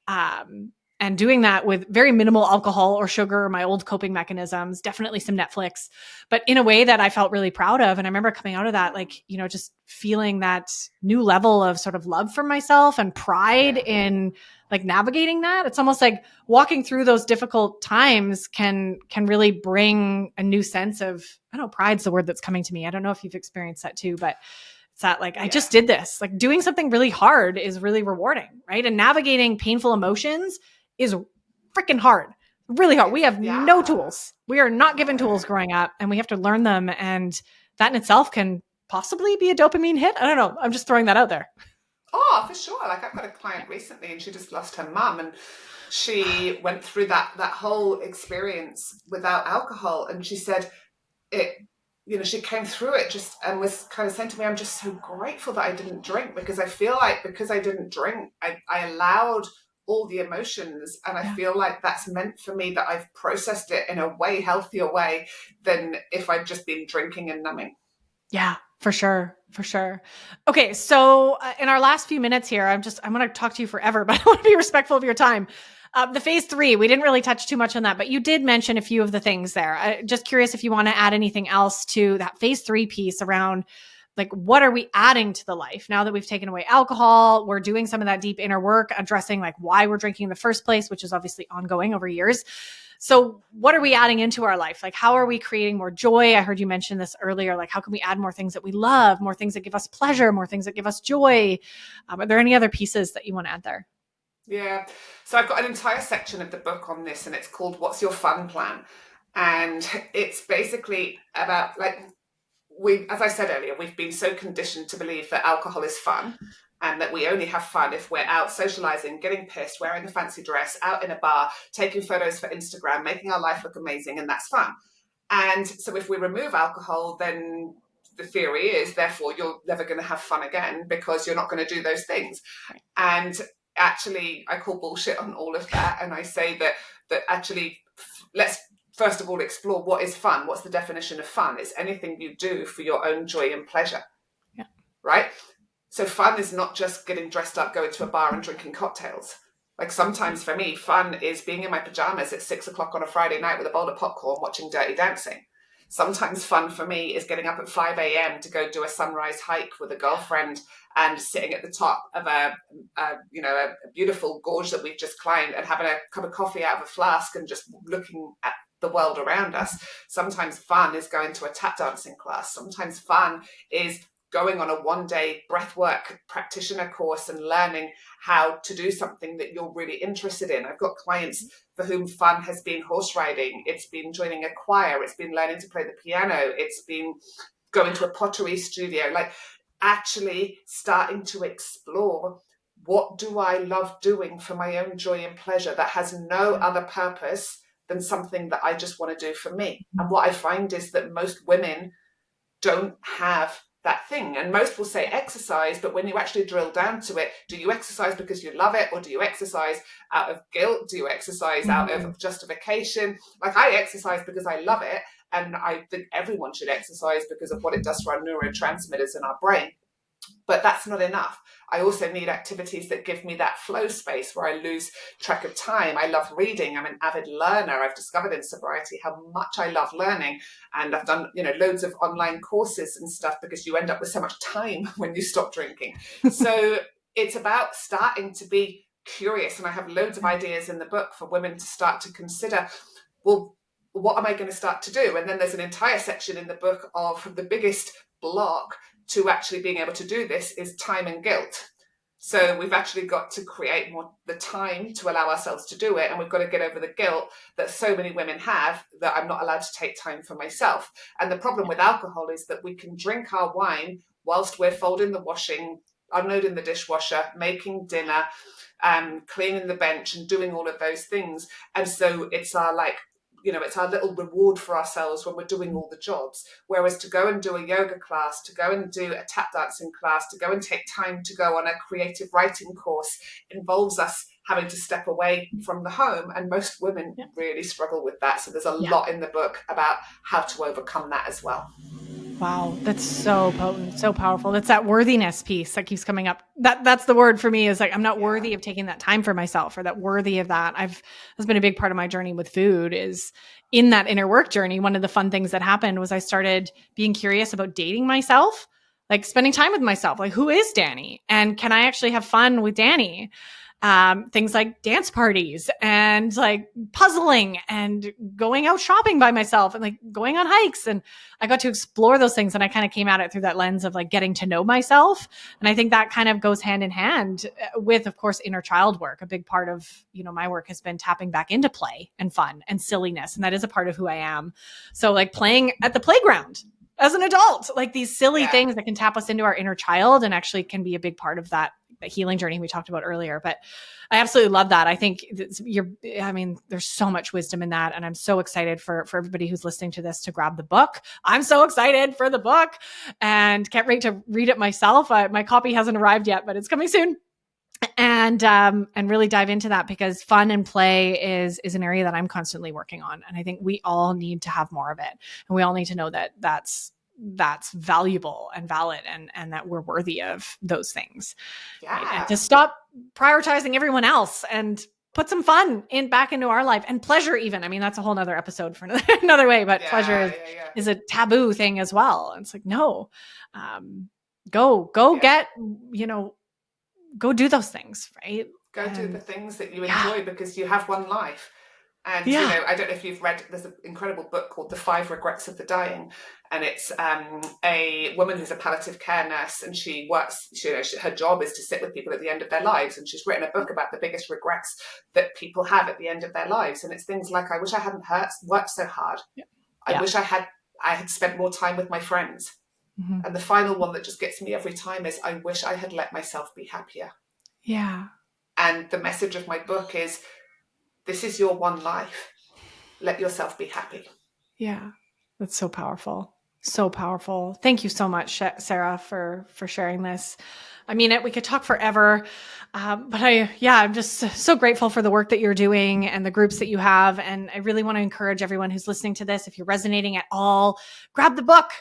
Um, and doing that with very minimal alcohol or sugar, my old coping mechanisms, definitely some Netflix, but in a way that I felt really proud of. And I remember coming out of that, like, just feeling that new level of sort of love for myself and pride Yeah, in like navigating that. It's almost like walking through those difficult times can really bring a new sense of, I don't know, pride's the word that's coming to me. I don't know if you've experienced that too, but it's that, like, I yeah, just did this. Like, doing something really hard is really rewarding, right? And navigating painful emotions is freaking hard, really hard. We have no yeah. tools. We are not given tools No. growing up, and we have to learn them. And that in itself can possibly be a dopamine hit. I don't know. I'm just throwing that out there. Oh, for sure. Like, I've got a client recently, and she just lost her mum, and she went through that whole experience without alcohol, and she said it. She came through it just and was kind of saying to me, "I'm just so grateful that I didn't drink, because I feel like because I didn't drink, I allowed all the emotions, and I Yeah. feel like that's meant for me that I've processed it in a way healthier way than if I'd just been drinking and numbing." Yeah, for sure. For sure. Okay. So in our last few minutes here, I'm going to talk to you forever, but I want to be respectful of your time. The phase 3, we didn't really touch too much on that, but you did mention a few of the things there. Just curious if you want to add anything else to that phase 3 piece around, like, what are we adding to the life now that we've taken away alcohol? We're doing some of that deep inner work, addressing like why we're drinking in the first place, which is obviously ongoing over years. So what are we adding into our life? Like, how are we creating more joy? I heard you mention this earlier. Like, how can we add more things that we love, more things that give us pleasure, more things that give us joy? Are there any other pieces that you want to add there? Yeah. So I've got an entire section of the book on this, and it's called "What's Your Fun Plan?" And it's basically about, like, as I said earlier, we've been so conditioned to believe that alcohol is fun, and that we only have fun if we're out socializing, getting pissed, wearing a fancy dress, out in a bar, taking photos for Instagram, making our life look amazing, and that's fun. And so if we remove alcohol, then the theory is, therefore, you're never going to have fun again, because you're not going to do those things. And actually, I call bullshit on all of that, and I say that actually, let's first of all explore what is fun. What's the definition of fun? It's anything you do for your own joy and pleasure, right? So fun is not just getting dressed up, going to a bar and drinking cocktails. Like sometimes for me, fun is being in my pajamas at 6 o'clock on a Friday night with a bowl of popcorn watching Dirty Dancing. Sometimes fun for me is getting up at 5 a.m. to go do a sunrise hike with a girlfriend and sitting at the top of a beautiful gorge that we've just climbed and having a cup of coffee out of a flask and just looking at the world around us. Sometimes fun is going to a tap dancing class. Sometimes fun is going on a one-day breathwork practitioner course and learning how to do something that you're really interested in. I've got clients for whom fun has been horse riding. It's been joining a choir. It's been learning to play the piano. It's been going to a pottery studio. Like actually starting to explore, what do I love doing for my own joy and pleasure that has no other purpose than something that I just want to do for me? And what I find is that most women don't have that thing. And most will say exercise, but when you actually drill down to it, do you exercise because you love it, or do you exercise out of guilt? Do you exercise out of justification? Like I exercise because I love it, and I think everyone should exercise because of what it does for our neurotransmitters in our brain. But that's not enough. I also need activities that give me that flow space where I lose track of time. I love reading. I'm an avid learner. I've discovered in sobriety how much I love learning. And I've done, loads of online courses and stuff because you end up with so much time when you stop drinking. So it's about starting to be curious. And I have loads of ideas in the book for women to start to consider, well, what am I going to start to do? And then there's an entire section in the book of the biggest block to actually being able to do this is time and guilt. So we've actually got to create more the time to allow ourselves to do it. And we've got to get over the guilt that so many women have that I'm not allowed to take time for myself. And the problem with alcohol is that we can drink our wine whilst we're folding the washing, unloading the dishwasher, making dinner, cleaning the bench and doing all of those things. And so it's our it's our little reward for ourselves when we're doing all the jobs. Whereas to go and do a yoga class, to go and do a tap dancing class, to go and take time to go on a creative writing course involves us having to step away from the home. And most women really struggle with that. So there's a lot in the book about how to overcome that as well. Wow, that's so potent, so powerful. That's that worthiness piece that keeps coming up. That's the word for me, is like, I'm not worthy of taking that time for myself, or that worthy of that. That's been a big part of my journey with food. Is in that inner work journey, one of the fun things that happened was I started being curious about dating myself, like spending time with myself. Like, who is Danny? And can I actually have fun with Danny? Things like dance parties and like puzzling and going out shopping by myself and like going on hikes. And I got to explore those things. And I kind of came at it through that lens of like getting to know myself. And I think that kind of goes hand in hand with, of course, inner child work. A big part of, my work has been tapping back into play and fun and silliness. And that is a part of who I am. So like playing at the playground as an adult, like these silly things that can tap us into our inner child and actually can be a big part of that healing journey we talked about earlier. But I absolutely love that. I think there's so much wisdom in that. And I'm so excited for everybody who's listening to this to grab the book. I'm so excited for the book and can't wait to read it myself. My copy hasn't arrived yet, but it's coming soon. And really dive into that, because fun and play is an area that I'm constantly working on. And I think we all need to have more of it. And we all need to know that that's valuable and valid, and that we're worthy of those things. Yeah. Right? And to stop prioritizing everyone else and put some fun back into our life, and pleasure even. I mean, that's a whole nother episode for another way, but pleasure is a taboo thing as well. And it's like, no, go get, go do those things, right? Go do the things that you enjoy, because you have one life. And, I don't know if you've read, there's an incredible book called The 5 Regrets of the Dying. And it's a woman who's a palliative care nurse, and she works, her job is to sit with people at the end of their lives. And she's written a book about the biggest regrets that people have at the end of their lives. And it's things like, I wish I hadn't worked so hard. Yeah. I wish I had spent more time with my friends. Mm-hmm. And the final one that just gets me every time is, I wish I had let myself be happier. Yeah. And the message of my book is, this is your one life. Let yourself be happy. Yeah. That's so powerful. So powerful. Thank you so much, Sarah, for sharing this. I mean, we could talk forever. I'm just so grateful for the work that you're doing and the groups that you have. And I really want to encourage everyone who's listening to this, if you're resonating at all, grab the book.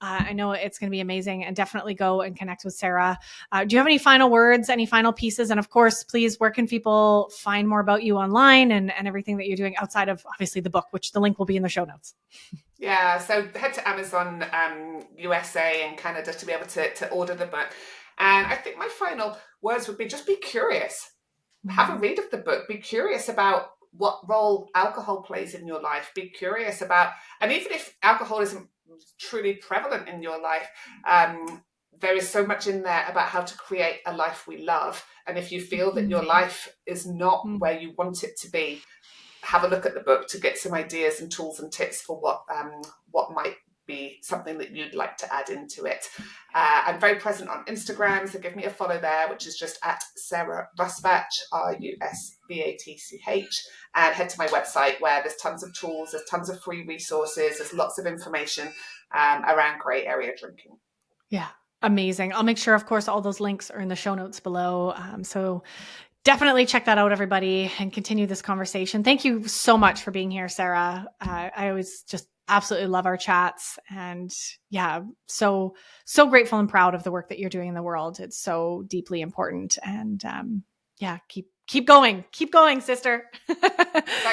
I know it's going to be amazing, and definitely go and connect with Sarah. Do you have any final words, any final pieces? And of course, please, where can people find more about you online and everything that you're doing outside of obviously the book, which the link will be in the show notes? Yeah, so head to Amazon USA and Canada to be able to order the book. And I think my final words would be just be curious. Have a read of the book. Be curious about what role alcohol plays in your life. Be curious about, and even if alcohol isn't truly prevalent in your life, there is so much in there about how to create a life we love. And if you feel that your life is not where you want it to be, have a look at the book to get some ideas and tools and tips for what might be something that you'd like to add into it. I'm very present on Instagram, so give me a follow there, which is just at Sarah Rusbatch, Rusbatch, and head to my website where there's tons of tools, there's tons of free resources, there's lots of information around grey area drinking. Yeah, amazing. I'll make sure, of course, all those links are in the show notes below. So definitely check that out, everybody, and continue this conversation. Thank you so much for being here, Sarah. I always just absolutely love our chats, and so grateful and proud of the work that you're doing in the world. It's so deeply important, and keep going, sister.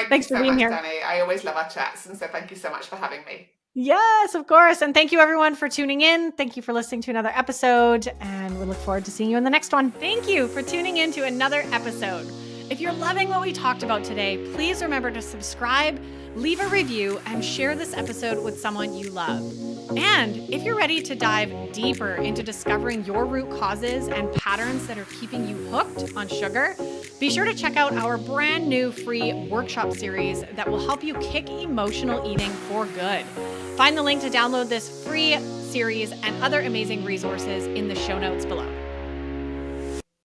Thanks for being here, Danny. I always love our chats, and so thank you so much for having me. Yes, of course. And thank you everyone for tuning in. Thank you for listening to another episode, and we look forward to seeing you in the next one. Thank you for tuning in to another episode. If you're loving what we talked about today, please remember to subscribe, leave a review, and share this episode with someone you love. And if you're ready to dive deeper into discovering your root causes and patterns that are keeping you hooked on sugar, be sure to check out our brand new free workshop series that will help you kick emotional eating for good. Find the link to download this free series and other amazing resources in the show notes below.